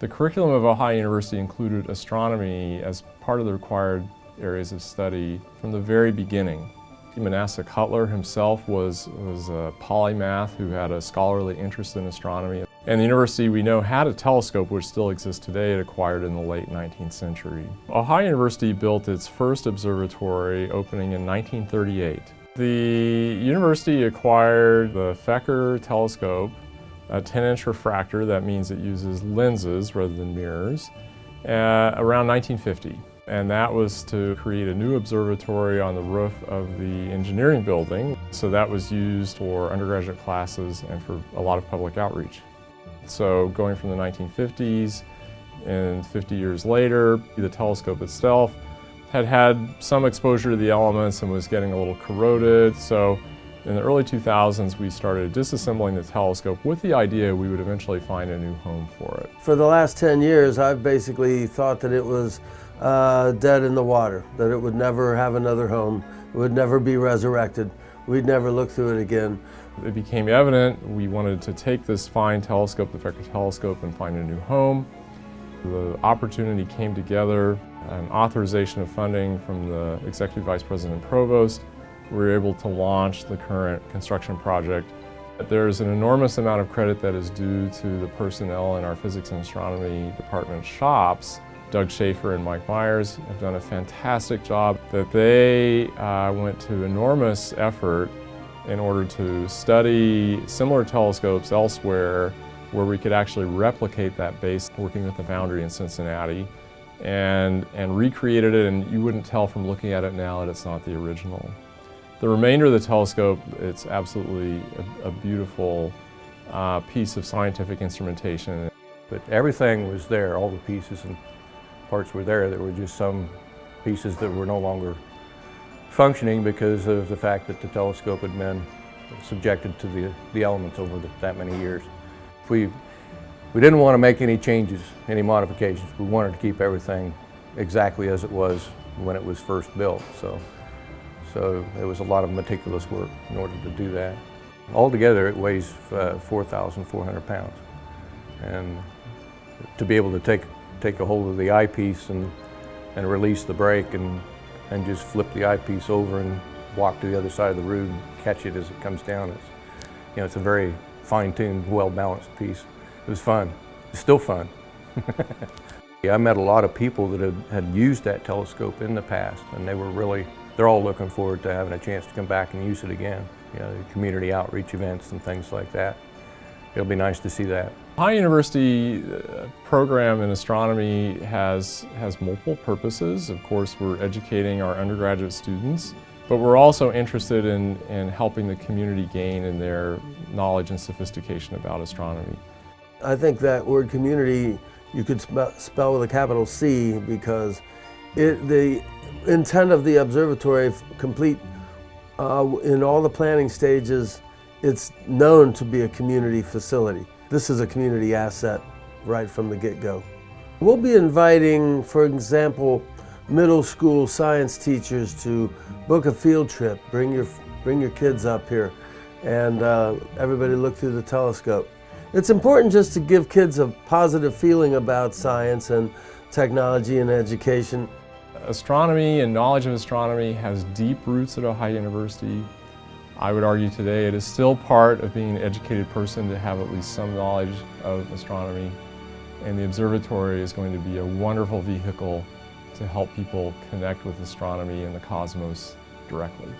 The curriculum of Ohio University included astronomy as part of the required areas of study from the very beginning. Manasseh Cutler himself was a polymath who had a scholarly interest in astronomy. And the university, we know, had a telescope which still exists today. It acquired in the late 19th century. Ohio University built its first observatory opening in 1938. The university acquired the Fecker telescope, a 10-inch refractor. That means it uses lenses rather than mirrors, around 1950. And that was to create a new observatory on the roof of the engineering building. So that was used for undergraduate classes and for a lot of public outreach. So going from the 1950s and 50 years later, the telescope itself had had some exposure to the elements and was getting a little corroded. So in the early 2000s, we started disassembling the telescope with the idea we would eventually find a new home for it. For the last 10 years, I've basically thought that it was dead in the water, that it would never have another home, it would never be resurrected, we'd never look through it again. It became evident we wanted to take this fine telescope, the Fecker telescope, and find a new home. The opportunity came together, an authorization of funding from the Executive Vice President and Provost. We were able to launch the current construction project. There's an enormous amount of credit that is due to the personnel in our physics and astronomy department shops. Doug Schaefer and Mike Myers have done a fantastic job. That they went to enormous effort in order to study similar telescopes elsewhere where we could actually replicate that base, working with the foundry in Cincinnati, and recreated it, and you wouldn't tell from looking at it now that it's not the original. The remainder of the telescope, it's absolutely a beautiful piece of scientific instrumentation. But everything was there, all the pieces and parts were there. There were just some pieces that were no longer functioning because of the fact that the telescope had been subjected to the elements over that many years. We didn't want to make any changes, any modifications. We wanted to keep everything exactly as it was when it was first built. So it was a lot of meticulous work in order to do that. Altogether, it weighs 4,400 pounds. And to be able to take a hold of the eyepiece and release the brake and just flip the eyepiece over and walk to the other side of the root and catch it as it comes down, it's a very fine-tuned, well-balanced piece. It was fun. It's still fun. I met a lot of people that had used that telescope in the past, and they're all looking forward to having a chance to come back and use it again. Community outreach events and things like that. It'll be nice to see that. Ohio University program in astronomy has multiple purposes. Of course, we're educating our undergraduate students, but we're also interested in helping the community gain in their knowledge and sophistication about astronomy. I think that word community you could spell with a capital C, because the intent of the observatory, complete in all the planning stages, it's known to be a community facility. This is a community asset right from the get-go. We'll be inviting, for example, middle school science teachers to book a field trip. Bring your kids up here and everybody look through the telescope. It's important just to give kids a positive feeling about science and technology and education. Astronomy and knowledge of astronomy has deep roots at Ohio University. I would argue today it is still part of being an educated person to have at least some knowledge of astronomy. And the observatory is going to be a wonderful vehicle to help people connect with astronomy and the cosmos directly.